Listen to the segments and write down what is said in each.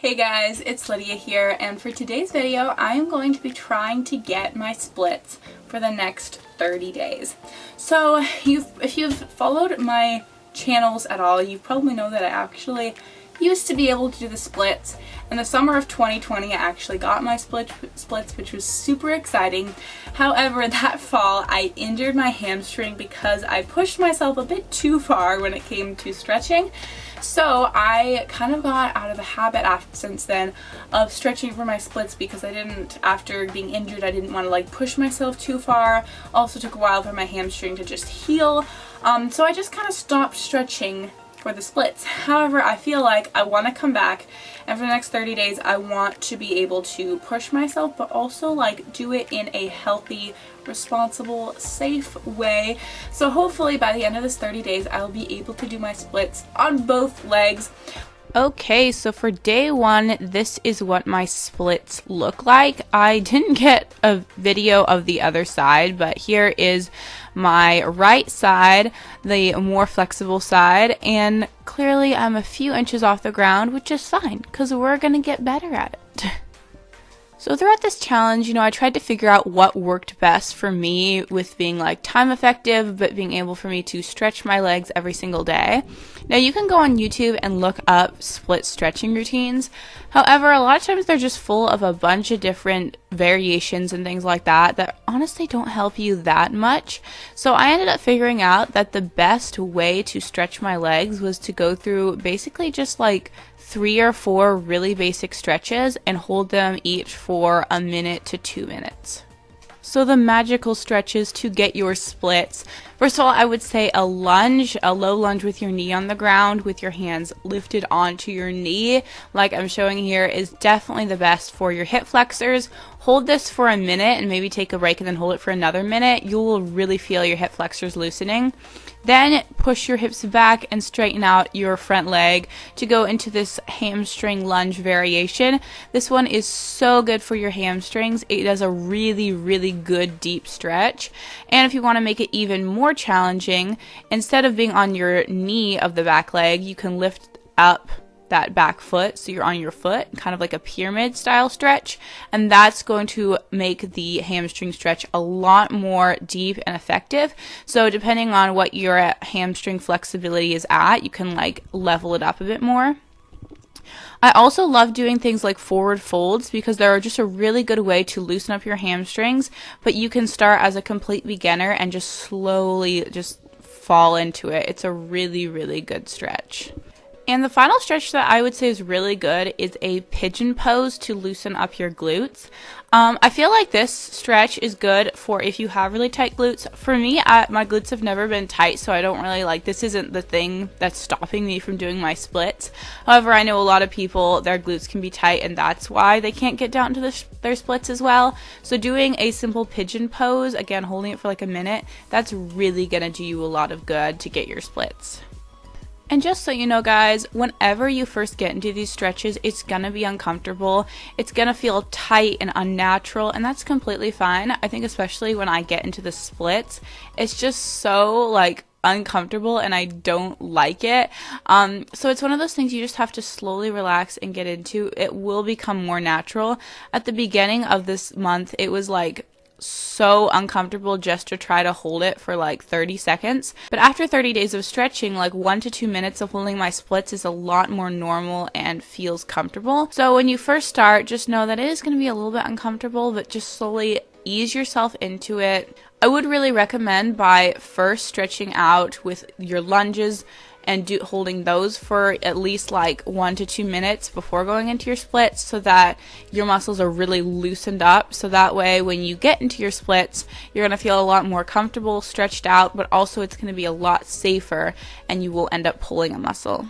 Hey guys, it's Lydia here, and for today's video I am going to be trying to get my splits for the next 30 days. So if you've followed my channels at all, you probably know that I actually used to be able to do the splits. In the summer of 2020 I actually got my splits, which was super exciting. However, that fall I injured my hamstring because I pushed myself a bit too far when it came to stretching. So I kind of got out of the habit since then of stretching for my splits because after being injured, I didn't want to like push myself too far. Also took a while for my hamstring to just heal. So I just kind of stopped stretching for the splits. However, I feel like I want to come back, and for the next 30 days I want to be able to push myself, but also like do it in a healthy, responsible, safe way. So hopefully by the end of this 30 days I'll be able to do my splits on both legs. Okay, so for day one, this is what my splits look like. I didn't get a video of the other side, but here is my right side, the more flexible side, and clearly I'm a few inches off the ground, which is fine, because we're going to get better at it. So throughout this challenge, I tried to figure out what worked best for me with being like time effective, but being able for me to stretch my legs every single day. Now you can go on YouTube and look up split stretching routines. However, a lot of times they're just full of a bunch of different variations and things like that honestly don't help you that much. So I ended up figuring out that the best way to stretch my legs was to go through basically just like 3 or 4 really basic stretches and hold them each for a minute to 2 minutes. So the magical stretches to get your splits. First of all, I would say a lunge, a low lunge with your knee on the ground with your hands lifted onto your knee, like I'm showing here, is definitely the best for your hip flexors. Hold this for a minute and maybe take a break and then hold it for another minute. You will really feel your hip flexors loosening. Then push your hips back and straighten out your front leg to go into this hamstring lunge variation. This one is so good for your hamstrings. It does a really, really good deep stretch. And if you want to make it even more challenging, instead of being on your knee of the back leg, you can lift up that back foot so you're on your foot, kind of like a pyramid style stretch, and that's going to make the hamstring stretch a lot more deep and effective. So depending on what your hamstring flexibility is at, you can like level it up a bit more. I also love doing things like forward folds because they're just a really good way to loosen up your hamstrings, but you can start as a complete beginner and just slowly just fall into it. It's a really, really good stretch. And the final stretch that I would say is really good is a pigeon pose to loosen up your glutes. I feel like this stretch is good for if you have really tight glutes. For me, my glutes have never been tight, so I don't really like, this isn't the thing that's stopping me from doing my splits. However, I know a lot of people, their glutes can be tight, and that's why they can't get down to their splits as well. So doing a simple pigeon pose, again, holding it for like a minute, that's really going to do you a lot of good to get your splits. And just so you know, guys, whenever you first get into these stretches, it's gonna be uncomfortable. It's gonna feel tight and unnatural, and that's completely fine. I think especially when I get into the splits, it's just so like uncomfortable and I don't like it. So it's one of those things you just have to slowly relax and get into. It will become more natural. At the beginning of this month, it was like so uncomfortable just to try to hold it for like 30 seconds. But after 30 days of stretching, like 1 to 2 minutes of holding my splits is a lot more normal and feels comfortable. So when you first start, just know that it is going to be a little bit uncomfortable, but just slowly ease yourself into it. I would really recommend by first stretching out with your lunges and holding those for at least like 1 to 2 minutes before going into your splits so that your muscles are really loosened up. So that way when you get into your splits, you're going to feel a lot more comfortable, stretched out, but also it's going to be a lot safer and you will end up pulling a muscle.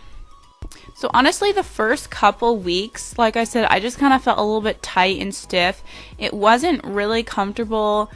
So honestly, the first couple weeks, like I said, I just kind of felt a little bit tight and stiff. It wasn't really comfortable.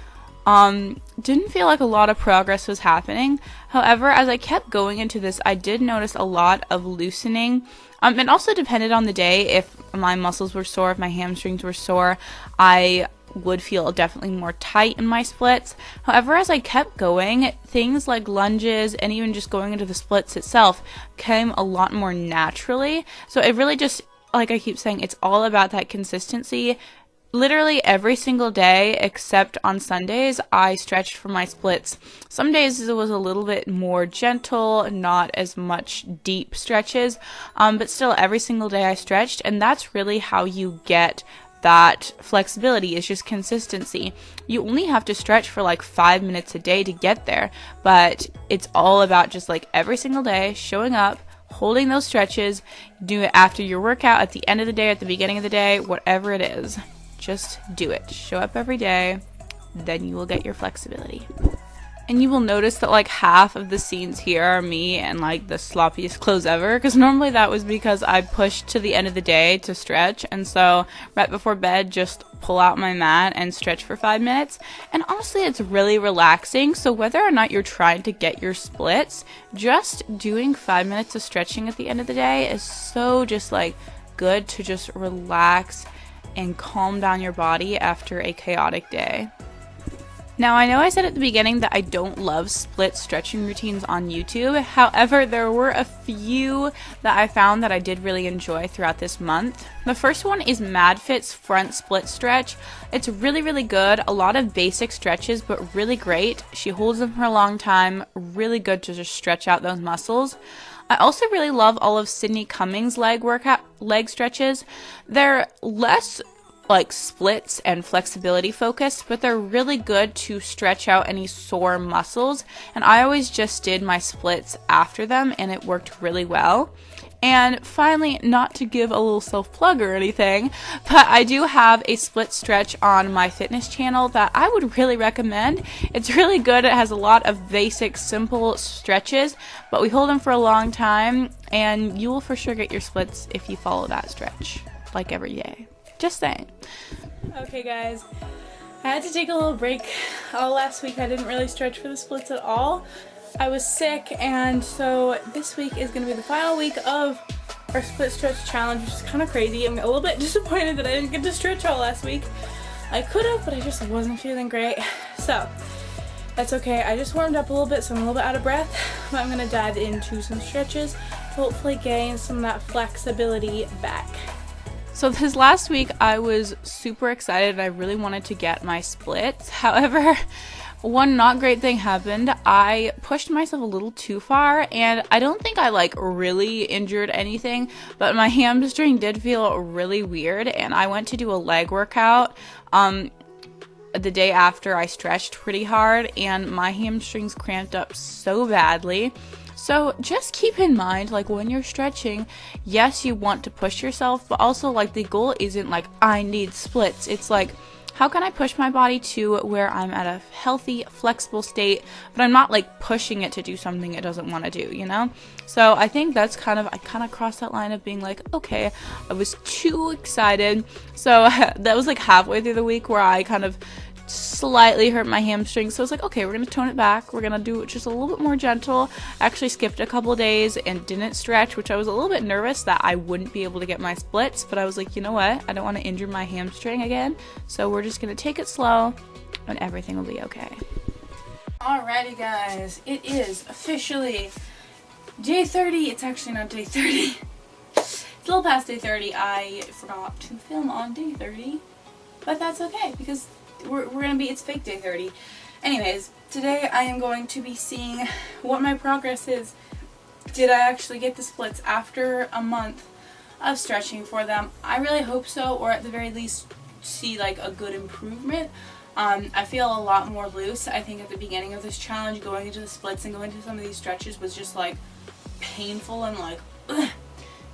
Didn't feel like a lot of progress was happening. However, as I kept going into this, I did notice a lot of loosening. It also depended on the day. If my muscles were sore, if my hamstrings were sore, I would feel definitely more tight in my splits. However, as I kept going, things like lunges and even just going into the splits itself came a lot more naturally. So it really just like I keep saying, it's all about that consistency. Literally every single day except on Sundays, I stretched for my splits. Some days it was a little bit more gentle, not as much deep stretches, but still every single day I stretched, and that's really how you get that flexibility, is just consistency. You only have to stretch for like 5 minutes a day to get there, but it's all about just like every single day showing up, holding those stretches, do it after your workout, at the end of the day, at the beginning of the day, whatever it is. Just do it. Show up every day, then you will get your flexibility. And you will notice that like half of the scenes here are me and like the sloppiest clothes ever, because normally that was because I pushed to the end of the day to stretch, and so right before bed just pull out my mat and stretch for 5 minutes. And honestly, it's really relaxing, so whether or not you're trying to get your splits, just doing 5 minutes of stretching at the end of the day is so just like good to just relax and calm down your body after a chaotic day. Now, I know I said at the beginning that I don't love split stretching routines on YouTube. However, there were a few that I found that I did really enjoy throughout this month. The first one is MadFit's front split stretch. It's really, really good. A lot of basic stretches, but really great. She holds them for a long time. Really good to just stretch out those muscles. I also really love all of Sydney Cummings' leg stretches. They're less like splits and flexibility focused, but they're really good to stretch out any sore muscles. And I always just did my splits after them, and it worked really well. And finally, not to give a little self-plug or anything, but I do have a split stretch on my fitness channel that I would really recommend. It's really good. It has a lot of basic, simple stretches, but we hold them for a long time, and you will for sure get your splits if you follow that stretch, like every day. Just saying. Okay, guys. I had to take a little break. Last week I didn't really stretch for the splits at all. I was sick, and so this week is going to be the final week of our split stretch challenge, which is kind of crazy. I'm a little bit disappointed that I didn't get to stretch all last week. I could have, but I just wasn't feeling great. So that's okay. I just warmed up a little bit, so I'm a little bit out of breath, but I'm going to dive into some stretches to hopefully gain some of that flexibility back. So this last week I was super excited. I really wanted to get my splits. However, one not great thing happened. I pushed myself a little too far, and I don't think I like really injured anything, but my hamstring did feel really weird, and I went to do a leg workout the day after I stretched pretty hard, and my hamstrings cramped up so badly. So just keep in mind, like when you're stretching, yes, you want to push yourself, but also like the goal isn't like I need splits. It's like, how can I push my body to where I'm at a healthy, flexible state, but I'm not like pushing it to do something it doesn't want to do, you know? So I think that's I kind of crossed that line of being like, okay, I was too excited. So that was like halfway through the week where I kind of slightly hurt my hamstring, so I was like, okay, we're gonna tone it back, we're gonna do it just a little bit more gentle. I actually skipped a couple of days and didn't stretch, which I was a little bit nervous that I wouldn't be able to get my splits, but I was like, you know what, I don't want to injure my hamstring again, so we're just gonna take it slow and everything will be okay. Alrighty guys, it is officially day 30. It's actually not day 30. It's a little past day 30. I forgot to film on day 30, but that's okay because we're gonna be, it's fake day 30. Anyways, today I am going to be seeing what my progress is. Did I actually get the splits after a month of stretching for them? I really hope so, or at the very least see like a good improvement. I feel a lot more loose. I think at the beginning of this challenge, going into the splits and going into some of these stretches was just like painful and like ugh.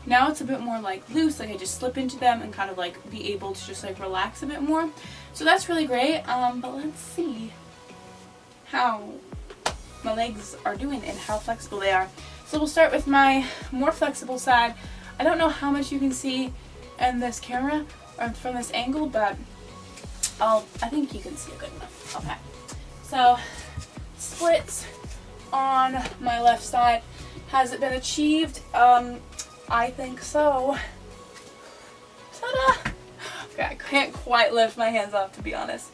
Now it's a bit more like loose, like I just slip into them and kind of like be able to just like relax a bit more. So that's really great, but let's see how my legs are doing and how flexible they are. So we'll start with my more flexible side. I don't know how much you can see in this camera or from this angle, but I think you can see it good enough. Okay, so splits on my left side. Has it been achieved? I think so. Ta-da! Okay, I can't quite lift my hands off, to be honest.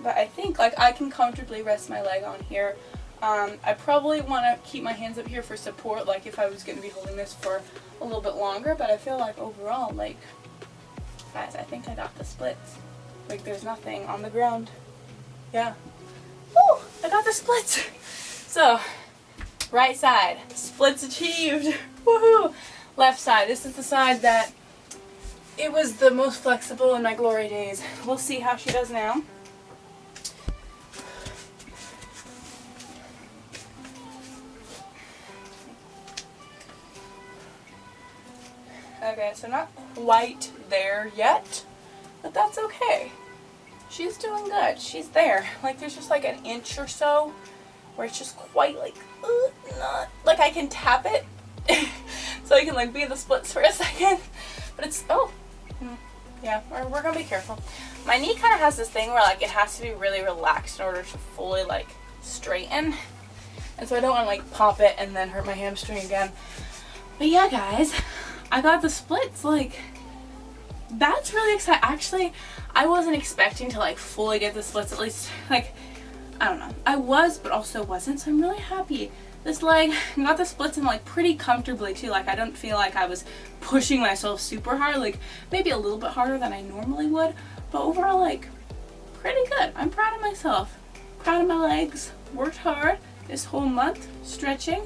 But I think like I can comfortably rest my leg on here. I probably want to keep my hands up here for support, like if I was going to be holding this for a little bit longer, but I feel like overall, like, guys, I think I got the splits. Like, there's nothing on the ground. Yeah. Woo! I got the splits! So, right side, splits achieved. Woohoo! Left side, this is the side that it was the most flexible in my glory days. We'll see how she does now. Okay, so not quite there yet, but that's okay. She's doing good. She's there. Like, there's just like an inch or so where it's just quite like, not, like I can tap it so I can like be in the splits for a second, but it's, yeah, we're gonna be careful. My knee kind of has this thing where like it has to be really relaxed in order to fully like straighten, and so I don't want to like pop it and then hurt my hamstring again. But yeah, guys, I got the splits. Like, that's really exciting. Actually, I wasn't expecting to like fully get the splits, at least like, I don't know. I was, but also wasn't, so I'm really happy. This leg got the splits in like pretty comfortably too. Like, I don't feel like I was pushing myself super hard, like maybe a little bit harder than I normally would, but overall like pretty good. I'm proud of myself. Proud of my legs. Worked hard this whole month stretching.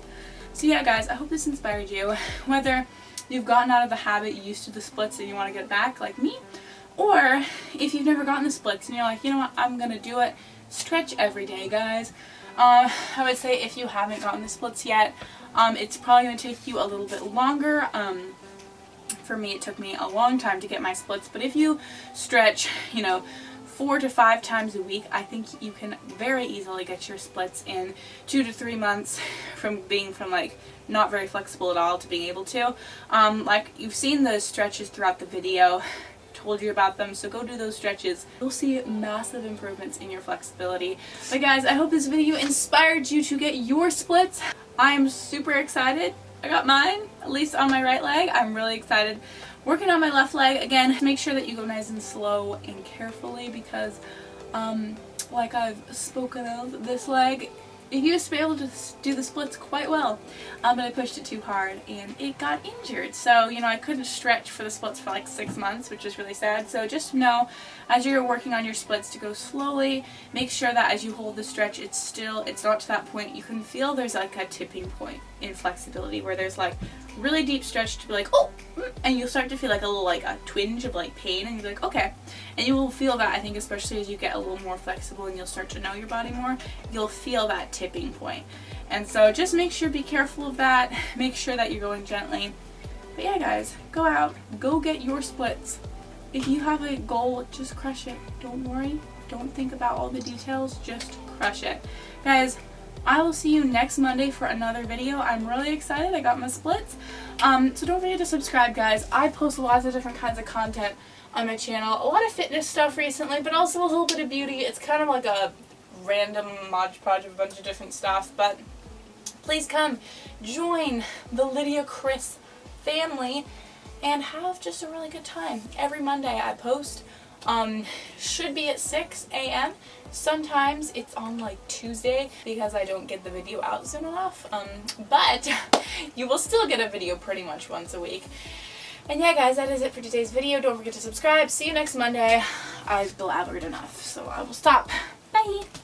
So yeah, guys, I hope this inspired you. Whether you've gotten out of the habit, used to the splits, and you want to get back like me, or if you've never gotten the splits and you're like, you know what, I'm gonna do it. Stretch every day, guys. I would say if you haven't gotten the splits yet, it's probably going to take you a little bit longer. For me, it took me a long time to get my splits, but if you stretch, 4 to 5 times a week, I think you can very easily get your splits in 2 to 3 months from being like not very flexible at all to being able to. Like, you've seen those stretches throughout the video. Told you about them, so go do those stretches. You'll see massive improvements in your flexibility. But guys, I hope this video inspired you to get your splits. I am super excited. I got mine, at least on my right leg. I'm really excited. Working on my left leg, again, make sure that you go nice and slow and carefully, because like I've spoken of, this leg, it used to be able to do the splits quite well, but I pushed it too hard and it got injured. So, I couldn't stretch for the splits for like 6 months, which is really sad. So just know, as you're working on your splits, to go slowly. Make sure that as you hold the stretch, it's not to that point. You can feel there's like a tipping point in flexibility where there's like really deep stretch to be like, oh, and you'll start to feel like a little, like a twinge of like pain, and you're like, okay. And you will feel that, I think, especially as you get a little more flexible and you'll start to know your body more, you'll feel that tipping point. And so just make sure, be careful of that. Make sure that you're going gently. But yeah, guys, go out, go get your splits. If you have a goal, just crush it. Don't worry. Don't think about all the details. Just crush it. Guys, I will see you next Monday for another video. I'm really excited. I got my splits. So don't forget to subscribe, guys. I post lots of different kinds of content on my channel. A lot of fitness stuff recently, but also a little bit of beauty. It's kind of like a random mod podge of a bunch of different stuff. But please come join the Lydia Chris family and have just a really good time. Every Monday I post. Should be at 6 a.m. Sometimes it's on like Tuesday because I don't get the video out soon enough. But you will still get a video pretty much once a week. And yeah, guys, that is it for today's video. Don't forget to subscribe. See you next Monday. I've blathered enough, so I will stop. Bye!